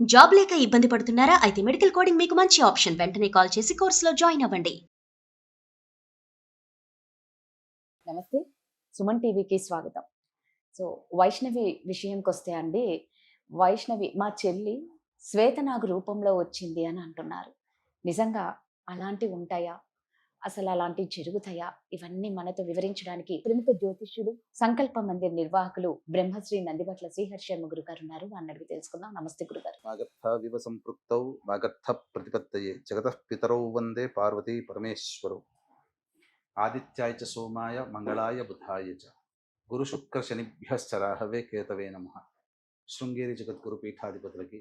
Job లేక ఇబ్బంది పడుతున్నారా? అయితే మెడికల్ కోడింగ్ మీకు మంచి ఆప్షన్. వెంటనే కాల్ చేసి కోర్సులో జాయిన్ అవ్వండి. నమస్తే. సుమన్ టీవీకి స్వాగతం. సో, వైష్ణవి విషయంకొస్తే అండి, వైష్ణవి మా చెల్లి శ్వేతనాగు రూపంలో వచ్చింది అని అంటున్నారు. నిజంగా అలాంటివుంటాయా? అసలలాంటివి జరుగుతాయా? ఇవన్నీ మనతో వివరించడానికి ప్రముఖ జ్యోతిష్యులు, సంకల్ప మందిర్ నిర్వాహకులు బ్రహ్మశ్రీ నందిబట్ల శ్రీహర్ష శర్మ గురుగారు ఉన్నారు. వారిని అడిగి తెలుసుకుందాం. నమస్తే గురుగారు. వాగర్థావివ సంపృక్తౌ వాగర్థ ప్రతిపత్తయే జగతః పితరౌ వందే పార్వతీ పరమేశ్వరౌ ఆదిత్యాయ చ సోమాయ మంగళాయ బుధాయ చ గురు శుక్ర శనిభ్యశ్చరాహవే కేతవే నమః. శృంగేరి జగద్గురు పీఠాధిపతులకి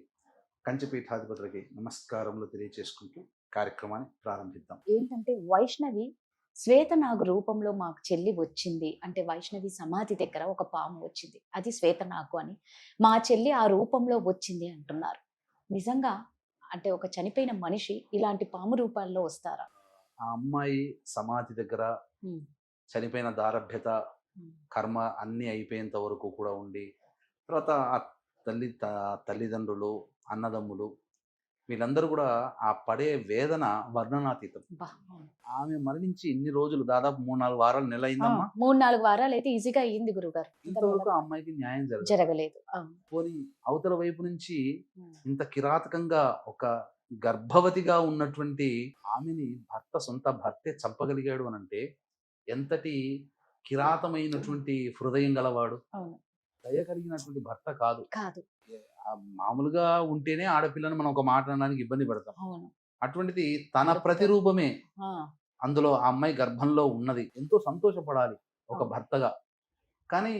కంచి పీఠాధిపతులకి నమస్కారములు తెలియచేసుకుంటూ కార్యక్రమాన్ని ప్రారంభిద్దాం. ఏంటంటే వైష్ణవి శ్వేతనాగు రూపంలో మాకు చెల్లి వచ్చింది. అంటే వైష్ణవి సమాధి దగ్గర ఒక పాము వచ్చింది. అది శ్వేతనాగు అని. మా చెల్లి ఆ రూపంలో వచ్చింది అంటున్నారు. నిజంగా అంటే ఒక చనిపోయిన మనిషి ఇలాంటి పాము రూపాల్లో వస్తారా? ఆ అమ్మాయి సమాధి దగ్గర హ్మ్. చనిపోయిన దారభ్యత హ్మ్. కర్మ అన్నీ అయిపోయేంత వరకు కూడా ఉండి తర్వాత ఆ తల్లిదండ్రులు అన్నదమ్ములు వీళ్ళందరూ కూడా ఆ పడే వేదన వర్ణనాతీతం. అబ్బా! అవును. ఆమె మరణించి ఇన్ని రోజులు దాదాపు 3-4 వారాలు నెల అయిందమ్మా. 3-4 వారాలైతే ఈజీగా అయింది గురుగారు. ఇంతవరకు ఆ అమ్మాయికి న్యాయం జరగదు. జరగలేదు. అవును. పోనీ అవతల వైపు నుంచి హ్మ్. ఇంత కిరాతకంగా ఒక గర్భవతిగా ఉన్నటువంటి ఆమెని సొంత భర్తే చంపగలిగాడు అని అంటే ఎంతటి కిరాతమైనటువంటి హృదయం గలవాడు, అవును. దయ కలిగినటువంటి భర్త కాదు. కాదు. మామూలుగా ఉంటేనే ఆడపిల్లని మనం ఒక మాట అనడానికి ఇబ్బంది పడతాం. అవును. అటువంటిది తన ప్రతిరూపమే ఆ! అందులో ఆ అమ్మాయి గర్భంలో ఉన్నది. ఎంతో సంతోషపడాలి ఒక అవును. భర్తగా. కానీ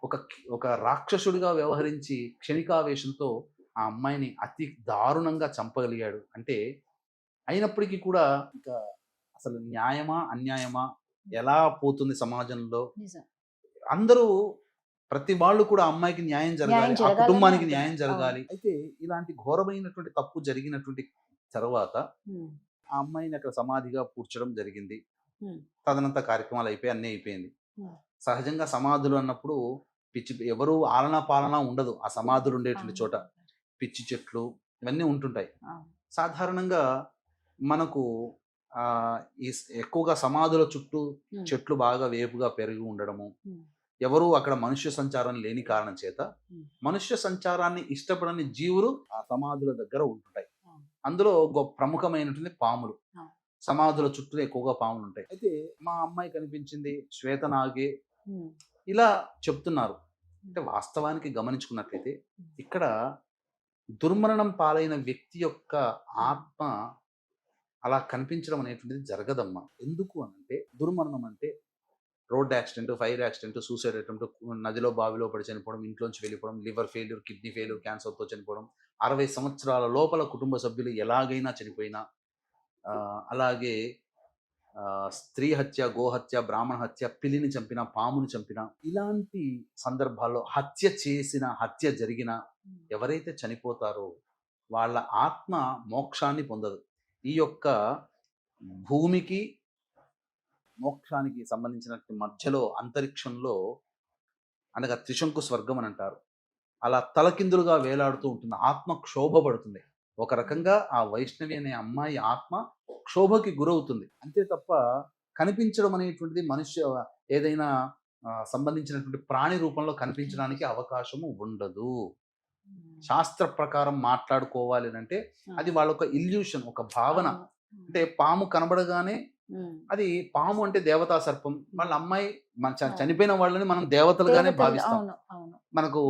ఒక ఒక రాక్షసుడిగా వ్యవహరించి క్షణికావేశంతో ఆ అమ్మాయిని అతి దారుణంగా చంపగలిగాడు. అంటే అయినప్పటికీ కూడా ఇంకా అసలు న్యాయమా? అన్యాయమా? ఎలా పోతుంది సమాజంలో? నిజం. అందరూ ప్రతి వాళ్ళు కూడా ఆ అమ్మాయికి న్యాయం జరగాలి. న్యాయం ఆ జరగాలనే కుటుంబానికి అంటున్నారు. న్యాయం జరగాలి. అయితే ఇలాంటి ఘోరమైనటువంటి తప్పు జరిగినటువంటి తర్వాత హ్మ్. ఆ అమ్మాయిని అక్కడ సమాధిగా పూడ్చడం జరిగింది. హ్మ్. తదనంతర కార్యక్రమాలు అయిపోయి అన్నీ అయిపోయింది. హ్మ్. సహజంగా సమాధులు అన్నప్పుడు ఎవరు ఆలనా పాలన ఉండదు. ఆ సమాధులు ఉండేటువంటి చోట అవును. పిచ్చి చెట్లు ఇవన్నీ ఉంటుంటాయి. అవును. సాధారణంగా మనకు ఎక్కువగా సమాధుల చుట్టూ హ్మ్. చెట్లు బాగా వేపుగా పెరిగి ఉండడము, హ్మ్. ఎవరు అక్కడ మనుష్య సంచారం లేని కారణం చేత హ్మ్. మనుష్య సంచారాన్ని ఇష్టపడని జీవులు ఆ సమాధుల దగ్గర ఉంటుంటాయి. అవును. అందులో ప్రముఖమైనటువంటి పాములు. అవును. సమాధుల చుట్టూ ఎక్కువగా పాములు ఉంటాయి. అయితే మా అమ్మాయి కనిపించింది శ్వేతనాగే హ్మ్. ఇలా చెప్తున్నారు. అంటే వాస్తవానికి గమనించుకున్నట్లయితే ఇక్కడ దుర్మరణం పాలైన వ్యక్తి యొక్క ఆత్మ అలా కనిపించడం అనేటువంటిది జరగదమ్మా. ఎందుకు అనంటే దుర్మరణం అంటే road accident, fire accident, suicide attempt, నదిలో బావిలో పడి చనిపోవడం, ఇంట్లోంచి వెళ్ళిపోవడం, లివర్ ఫెయిల్యూర్, కిడ్నీ ఫెయిల్యూర్, క్యాన్సర్‌తో చనిపోవడం, 60 సంవత్సరాల లోపల కుటుంబ సభ్యులు ఎలాగైనా చనిపోయినా, అలాగే స్త్రీ హత్య, గోహత్య, బ్రాహ్మణ హత్య, పిల్లిని చంపిన, పాముని చంపిన, ఇలాంటి సందర్భాల్లో హత్య జరిగిన ఎవరైతే చనిపోతారో వాళ్ళ ఆత్మ మోక్షాన్ని పొందదు. ఈ యొక్క భూమికి మోక్షానికి సంబంధించినటువంటి మధ్యలో అంతరిక్షంలో అనగా త్రిశంకు స్వర్గం అని అంటారు. అలా తలకిందులుగా వేలాడుతూ ఉంటుంది. ఆత్మ క్షోభపడుతుంది. ఒక రకంగా ఆ వైష్ణవి అనే అమ్మాయి ఆత్మ క్షోభకి గురవుతుంది. అంతే తప్ప కనిపించడం అనేటువంటిది ఏదైనా సంబంధించినటువంటి ప్రాణి రూపంలో కనిపించడానికి అవకాశము ఉండదు. శాస్త్ర ప్రకారం మాట్లాడుకోవాలి అంటే అది వాళ్ళొక ఇల్యూషన్, ఒక భావన. అంటే పాము కనబడగానే అది పాము అంటే దేవతా సర్పం. వాళ్ళ అమ్మాయి చనిపోయిన వాళ్ళని మనం దేవతలుగానే భావిస్తాం. మనకు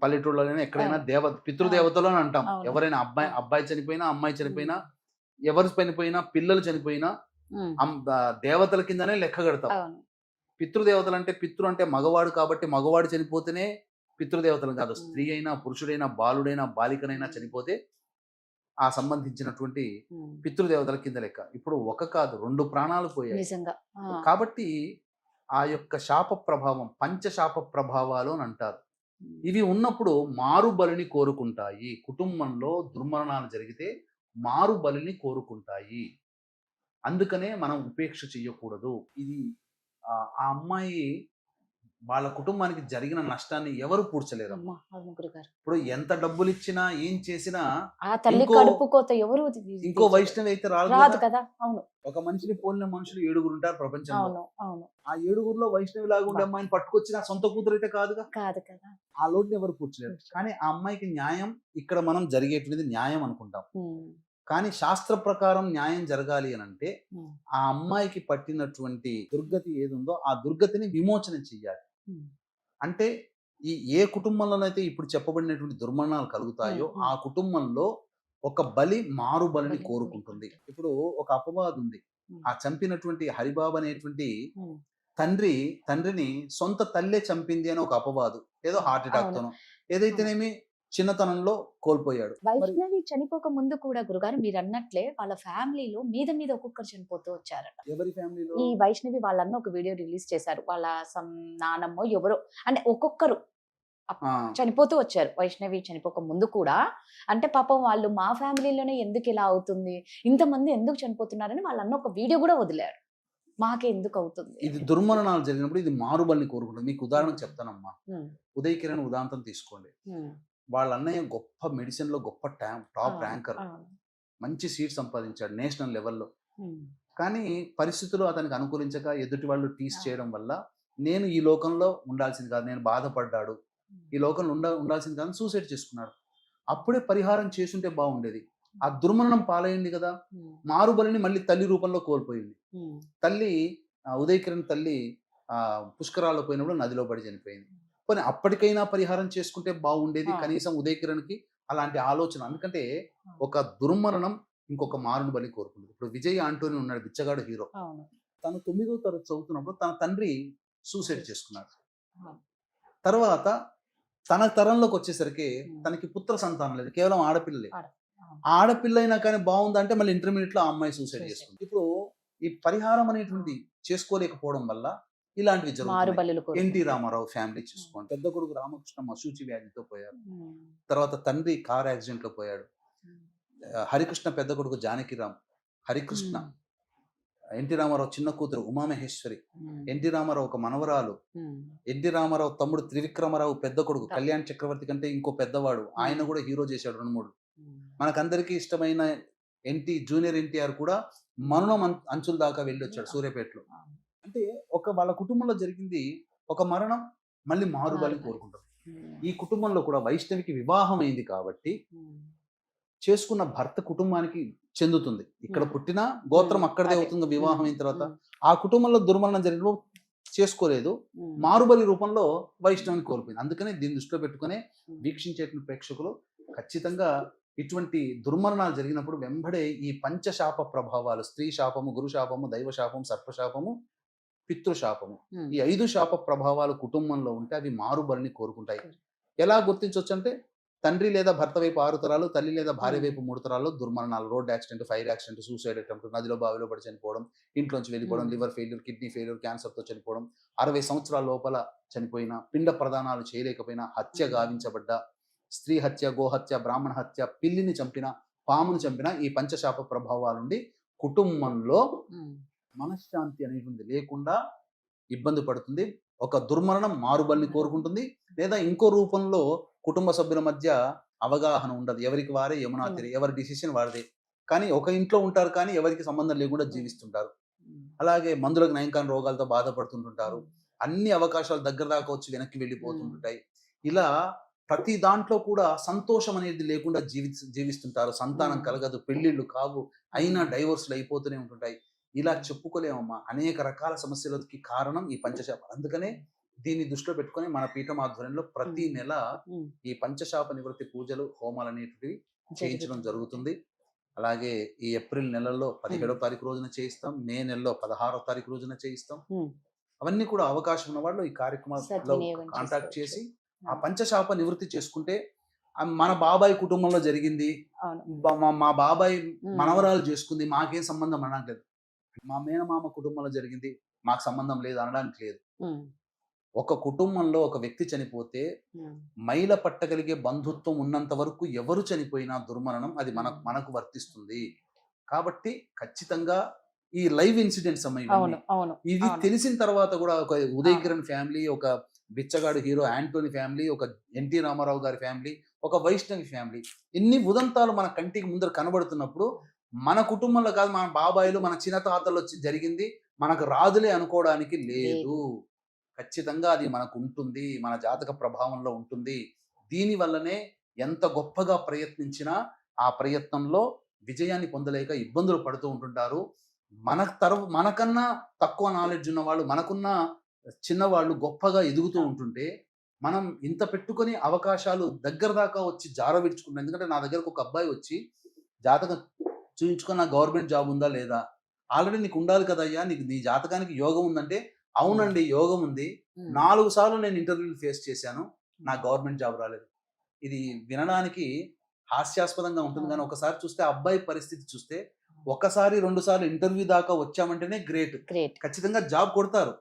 పల్లెటూళ్ళలోనే ఎక్కడైనా పితృదేవతలు అని అంటాం. ఎవరైనా అబ్బాయి చనిపోయినా, అమ్మాయి చనిపోయినా, ఎవరు చనిపోయినా, పిల్లలు చనిపోయినా దేవతల కిందనే లెక్క కడతాం. పితృదేవతలు అంటే అంటే మగవాడు కాబట్టి మగవాడు చనిపోతేనే పితృదేవతలు కాదు. స్త్రీ అయినా, పురుషుడైనా, బాలుడైనా, బాలికనైనా చనిపోతే ఆ సంబంధించినటువంటి పితృదేవతల కింద లెక్క. ఇప్పుడు ఒక కాదు 2 ప్రాణాలు పోయాయి. కాబట్టి ఆ యొక్క శాప ప్రభావం, పంచశాప ప్రభావాలు అని అంటారు. ఇవి ఉన్నప్పుడు మారు బలిని కోరుకుంటాయి. కుటుంబంలో దుర్మరణాలు జరిగితే మారు బలిని కోరుకుంటాయి. అందుకనే మనం ఉపేక్ష చెయ్యకూడదు. ఇది ఆ అమ్మాయి వాళ్ళ కుటుంబానికి జరిగిన నష్టాన్ని ఎవరు పూడ్చలేరు. అమ్మా, అవును గురుగారు. ఇప్పుడు ఎంత డబ్బులు ఇచ్చినా ఏం చేసినా ఆ తల్లి ఇంకో- కడుపు కోత ఎవరు ఇంకో వైష్ణవి అయితే రాదు రాదు కదా. కదా. అవును ఒక మనిషిని పోలిన మనుషులు 7 ఉంటారు ప్రపంచంలో. అవును అవును. ఆ 7 వైష్ణవి లాగా ఉండే అమ్మాయిని పట్టుకొచ్చిన సొంత కూతురు అయితే కాదుగా. కాదు కదా. ఆ లోటుని ఎవరు పూడ్చలేరు. కానీ ఆ అమ్మాయికి న్యాయం ఇక్కడ మనం జరిగేటువంటిది న్యాయం అనుకుంటాం. ఉమ్, కానీ శాస్త్ర ప్రకారం న్యాయం జరగాలి అని అంటే ఉమ్, ఆ అమ్మాయికి పట్టినటువంటి దుర్గతి ఏదుందో ఆ దుర్గతిని విమోచన చెయ్యాలి. ఉమ్. అంటే ఏ కుటుంబంలోనైతే ఇప్పుడు చెప్పబడినటువంటి దుర్మరణాలు కలుగుతాయో ఉమ్. ఆ కుటుంబంలో ఒక బలి మారు బలిని బలి కోరుకుంటుంది. ఇప్పుడు ఒక అపవాదు ఉంది. ఉమ్. ఆ చంపినటువంటి హరిబాబు అనేటువంటి ఉమ్. తండ్రిని సొంత తల్లే చంపింది అని ఒక అపవాదు. ఏదో హార్ట్ అటాక్ అవును. తోనో ఏదైతేనేమి చిన్నతనంలో కోల్పోయాడు. మరి వైష్ణవి చనిపోక ముందు కూడా గురుగారు మీరు అన్నట్లే వాళ్ళ ఫ్యామిలీలో మీద మీద ఒక్కొక్కరు చనిపోతూ వచ్చారట. ఎవరి ఫ్యామిలీలో ఈ వైష్ణవి వాళ్ళన్న ఒక వీడియో రిలీజ్ చేశారు. వాళ్ళ నానమ్మో ఎవరో అంటే ఒక్కొక్కరు ఆ, చనిపోతూ వచ్చారు. వైష్ణవి చనిపోక ముందు కూడా అంటే పాపం వాళ్ళు మా ఫ్యామిలీలోనే ఎందుకు ఇలా అవుతుంది, ఇంతమంది ఎందుకు చనిపోతున్నారని వాళ్ళన్న ఒక వీడియో కూడా వదిలారు. మాకే ఎందుకు అవుతుంది. ఇది దుర్మరణాలు జరిగినప్పుడు ఇది మారుబలిని కోరుకుంటుంది. మీకు ఉదాహరణ చెప్తానమ్మా. ఉమ్, ఉదయ్ కిరణ్ ఉదాంతం తీసుకోండి. ఉమ్, వాళ్ళ అన్నయ్య గొప్ప మెడిసిన్ లో గొప్ప టాప్ ఆ, ర్యాంకర్, ఆ, మంచి సీట్ సంపాదించాడు నేషనల్ లెవెల్లో. ఉమ్, కానీ పరిస్థితులు అతనికి అనుకూలించక ఎదుటి వాళ్ళు టీస్ ఆ. చేయడం వల్ల నేను ఈ లోకంలో ఉండాల్సింది కాదు, నేను బాధపడ్డాడు, ఈ లోకంలో ఉండాల్సింది కాదు, సూసైడ్ చేసుకున్నాడు. అప్పుడే పరిహారం చేసుంటే బాగుండేది. ఆ దుర్మరణం పాలైంది కదా. ఉమ్, మారుబలిని మళ్ళీ తల్లి రూపంలో కోల్పోయింది. ఉమ్, తల్లి ఉదయ్ కిరణ్ తల్లి పుష్కరాల్లో పోయినప్పుడు నదిలో పడి చనిపోయింది. పోనీ అప్పటికైనా పరిహారం చేసుకుంటే బాగుండేది. ఆ. కనీసం ఉదయ్ కిరణ్ కి అలాంటి ఆలోచన. ఎందుకంటే ఒక దుర్మరణం ఇంకొక మారుని బలి కోరుకుంటుంది. ఇప్పుడు విజయ్ ఆంటోని ఉన్నాడు, బిచ్చగాడు హీరో. అవును. తను 9వ తరగతి చదువుతున్నప్పుడు తన తండ్రి సూసైడ్ చేసుకున్నాడు. ఆ. తర్వాత తన తరంలోకి వచ్చేసరికి ఉమ్. తనకి పుత్ర సంతానం లేదు, కేవలం ఆడపిల్లలే. ఆడ- ఆ. ఆడపిల్ల అయినా కానీ బాగుందంటే మళ్ళీ ఇంటర్మీడియట్ లో ఆ అమ్మాయి సూసైడ్ Suicide. చేసుకుంది. ఇప్పుడు ఈ పరిహారం అనేటువంటి చేసుకోలేకపోవడం వల్ల ఇలాంటివి మారు జరుగుతాయి. బలులు ఎన్టీ రామారావు ఫ్యామిలీ చూసుకోండి. పెద్ద కొడుకు రామకృష్ణ మసూచి వ్యాధితో పోయారు. ఉమ్, తర్వాత తండ్రి కార్ యాక్సిడెంట్ లో పోయాడు. ఉమ్, హరికృష్ణ పెద్ద కొడుకు జానకిరామ్, హరికృష్ణ, ఎన్టీ రామారావు చిన్న కూతురు ఉమామహేశ్వరి, ఉమ్, ఎన్టీ రామారావు ఒక మనవరాలు, ఉమ్, ఎన్టీ రామారావు తమ్ముడు త్రివిక్రమరావు పెద్ద కొడుకు, కళ్యాణ్ చక్రవర్తి కంటే ఇంకో పెద్దవాడు, ఆయన కూడా హీరో చేశాడు 2-3. ఉమ్. మనకందరికీ ఇష్టమైన జూనియర్ ఎన్టీఆర్ కూడా మరణం అంచుల దాకా వెళ్ళి వచ్చాడు సూర్యాపేటలో. అంటే వాళ్ళ కుటుంబంలో జరిగింది ఒక మరణం, మళ్ళీ మారు బలి కోరుకుంటారు. ఉమ్, ఈ కుటుంబంలో కూడా వైష్ణవికి వివాహం అయింది కాబట్టి ఉమ్. చేసుకున్న భర్త కుటుంబానికి చెందుతుంది. ఇక్కడ Hmm. పుట్టిన గోత్రం అక్కడదే అదే. అవుతుంది వివాహం అయిన తర్వాత. ఉమ్, ఆ కుటుంబంలో దుర్మరణం జరిగిన చేసుకోలేదు, ఉమ్, మారుబలి రూపంలో వైష్ణవిని కోల్పోయింది. అందుకనే దీన్ని దృష్టిలో పెట్టుకునే ఉమ్. వీక్షించేటువంటి ప్రేక్షకులు ఖచ్చితంగా ఇటువంటి దుర్మరణాలు జరిగినప్పుడు వెంబడే ఈ పంచశాప ప్రభావాలు, స్త్రీ శాపము, గురు శాపము, దైవ శాపము, సర్పశాపము, పితృశాపము, ఉమ్. ఈ 5 శాప ప్రభావాలు కుటుంబంలో ఉంటే అవి మారుబలిని కోరుకుంటాయి. ఎలా గుర్తించవచ్చు అంటే తండ్రి లేదా భర్త వైపు 6 తరాలు, తల్లి లేదా భార్య వైపు 3 తరాల్లో దుర్మరణాలు, road accident, fire accident, suicide attempt, నదిలో బావిలో పడి చనిపోవడం, ఇంట్లోంచి వెళ్ళిపోవడం, లివర్ ఫెయిల్యూర్, కిడ్నీ ఫెయిల్యూర్, క్యాన్సర్తో చనిపోవడం, 60 సంవత్సరాల లోపల చనిపోయిన, పిండ ప్రదానాలు చేయలేకపోయినా, హత్య గావించబడ్డ, స్త్రీ హత్య, గోహత్య, బ్రాహ్మణ హత్య, పిల్లిని చంపిన, పామును చంపిన ఈ పంచశాప ప్రభావాల నుండి కుటుంబంలో ఉమ్. మనశ్శాంతి అనేటువంటిది లేకుండా ఇబ్బంది పడుతుంది. ఒక దుర్మరణం మారుబలిని కోరుకుంటుంది, లేదా ఇంకో రూపంలో కుటుంబ సభ్యుల మధ్య అవగాహన ఉండదు. ఎవరికి వారే యమునా తీరే, ఎవరి డిసిషన్ వారిదే. కానీ ఒక ఇంట్లో ఉంటారు కానీ ఎవరికి సంబంధం లేకుండా జీవిస్తుంటారు. ఉమ్. అలాగే మందులకు నయం కాని రోగాలతో బాధపడుతుంటుంటారు. అన్ని అవకాశాలు దగ్గర దాకా వచ్చి వెనక్కి వెళ్ళిపోతుంటాయి. ఇలా ప్రతి దాంట్లో కూడా సంతోషం అనేది లేకుండా జీవిస్తుంటారు. సంతానం కలగదు, పెళ్లిళ్ళు కావు, అయినా డైవోర్స్లు అయిపోతూనే ఉంటుంటాయి. ఇలా చెప్పుకోలేమమ్మా. అనేక రకాల సమస్యలకి కారణం ఈ పంచశాప. అందుకనే దీన్ని దృష్టిలో పెట్టుకొని మన పీఠం ఆధ్వర్యంలో ప్రతి నెల ఉమ్. ఈ పంచశాప నివృత్తి పూజలు, హోమాలు అనేటివి చేయించడం జరుగుతుంది. అలాగే ఈ ఏప్రిల్ నెలలో 17వ తారీఖు రోజున చేయిస్తాం, మే నెలలో 16వ తారీఖు రోజున చేయిస్తాం. ఉమ్. అవన్నీ కూడా అవకాశం ఉన్న వాళ్ళు ఈ కార్యక్రమంలో సద్వినియోగం కాంటాక్ట్ చేసుకోవచ్చు. చేసి ఆ పంచశాప నివృత్తి చేసుకుంటే మన బాబాయ్ కుటుంబంలో జరిగింది, అవును. మా బాబాయ్ ఉమ్. మనవరాలు చేసుకుంది, మాకేం సంబంధం అనట్లేదు. మా మేనమామ కుటుంబంలో జరిగింది, మాకు సంబంధం లేదు అనడానికి లేదు. ఉమ్. ఒక కుటుంబంలో ఒక వ్యక్తి చనిపోతే ఉమ్. మైల పట్టగలిగే బంధుత్వం ఉన్నంత వరకు ఎవరు చనిపోయినా దుర్మరణం అది మనకు వర్తిస్తుంది. కాబట్టి ఖచ్చితంగా ఈ లైవ్ ఇన్సిడెంట్స్ అమ్మాయి అవును అవును ఇది అవును. తెలిసిన తర్వాత కూడా ఒక ఉదయ్ కిరణ్ ఫ్యామిలీ, ఒక బిచ్చగాడు హీరో యాంటోనీ ఫ్యామిలీ, ఒక ఎన్టీ రామారావు గారి ఫ్యామిలీ, ఒక వైష్ణవి ఫ్యామిలీ, ఇన్ని ఉదంతాలు మన కంటికి ముందర కనబడుతున్నప్పుడు మన కుటుంబంలో కాదు, మన బాబాయిలు, మన చిన్న తాతలు వచ్చి జరిగింది మనకు రాదులే అనుకోవడానికి లేదు. ఖచ్చితంగా అది మనకు ఉంటుంది, మన జాతక ప్రభావంలో ఉంటుంది. దీని వల్లనే ఎంత గొప్పగా ప్రయత్నించినా ఆ ప్రయత్నంలో విజయాన్ని పొందలేక ఇబ్బందులు పడుతూ ఉంటుంటారు. మనకన్నా తక్కువ నాలెడ్జ్ ఉన్న వాళ్ళు, మనకున్న చిన్నవాళ్ళు గొప్పగా ఎదుగుతూ ఉంటుంటే మనం ఇంత పెట్టుకొని అవకాశాలు దగ్గర దాకా వచ్చి జారవిడ్చుకుంటాం. ఎందుకంటే నా దగ్గరకు ఒక అబ్బాయి వచ్చి జాతకం చూయించుకొని నా గవర్నమెంట్ జాబ్ ఉందా లేదా, ఆల్రెడీ నీకు ఉండాలి కదయ్యా, నీకు నీ జాతకానికి యోగం ఉందంటే, అవునండి యోగం ఉంది, 4 సార్లు నేను ఇంటర్వ్యూలు ఫేస్ చేశాను, నా గవర్నమెంట్ జాబ్ రాలేదు. ఇది వినడానికి హాస్యాస్పదంగా ఉంటుంది, కానీ ఒకసారి చూస్తే అబ్బాయి పరిస్థితి చూస్తే, ఒకసారి 2 సార్లు ఇంటర్వ్యూ దాకా వచ్చామంటేనే గ్రేట్. ఖచ్చితంగా జాబ్ కొడతారు.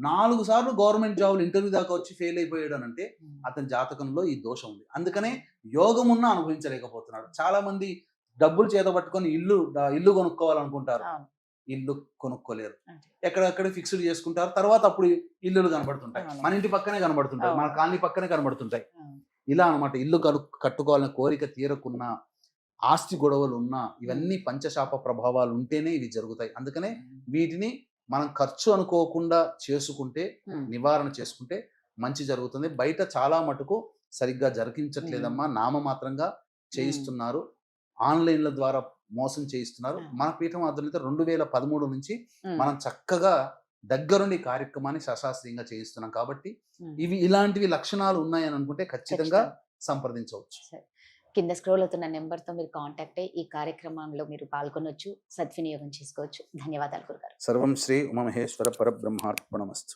4 సార్లు గవర్నమెంట్ జాబ్ ఇంటర్వ్యూ దాకా వచ్చి ఫెయిల్ అయిపోయాడు అని అంటే అతని జాతకంలో ఈ దోషం ఉంది. అందుకనే యోగం ఉన్నా అనుభవించలేకపోతున్నాడు. చాలా మంది డబ్బులు చేత పట్టుకొని ఇల్లు కొనుక్కోవాలనుకుంటారు, ఇల్లు కొనుక్కోలేరు. ఎక్కడెక్కడ ఫిక్స్డ్ చేసుకుంటారు, తర్వాత అప్పుడు ఇల్లులు కనబడుతుంటాయి, మన ఇంటి పక్కనే కనబడుతుంటాయి, మన కాలనీ పక్కనే కనబడుతుంటాయి. ఇలా అనమాట. ఇల్లు కట్టుకోవాలని కోరిక తీరకున్నా, ఆస్తి గొడవలు ఉన్నా, ఇవన్నీ పంచశాప ప్రభావాలు ఉంటేనే ఇవి జరుగుతాయి. అందుకనే వీటిని మనం ఖర్చు అనుకోకుండా చేసుకుంటే, నివారణ చేసుకుంటే మంచి జరుగుతుంది. బయట చాలా మటుకు సరిగ్గా జరిగించట్లేదమ్మా, నామమాత్రంగా చేయిస్తున్నారు, ఆన్లైన్ల ద్వారా మోసం చేయిస్తున్నారు. మన పీఠం ఆధ్వర్యంలో 2013 నుంచి మనం చక్కగా దగ్గరుండి కార్యక్రమాన్ని సశాస్త్రీయంగా చేయిస్తున్నాం. కాబట్టి ఇలాంటివి లక్షణాలు ఉన్నాయని అనుకుంటే ఖచ్చితంగా సంప్రదించవచ్చు. కింద స్క్రోల్ అవుతున్న నెంబర్తో మీరు కాంటాక్ట్ అయ్యి ఈ కార్యక్రమంలో మీరు పాల్గొనవచ్చు, సద్వినియోగం చేసుకోవచ్చు. ధన్యవాదాలు గురుగారు. సర్వం శ్రీ ఉమామహేశ్వర పరబ్రహ్మార్పణమస్తు.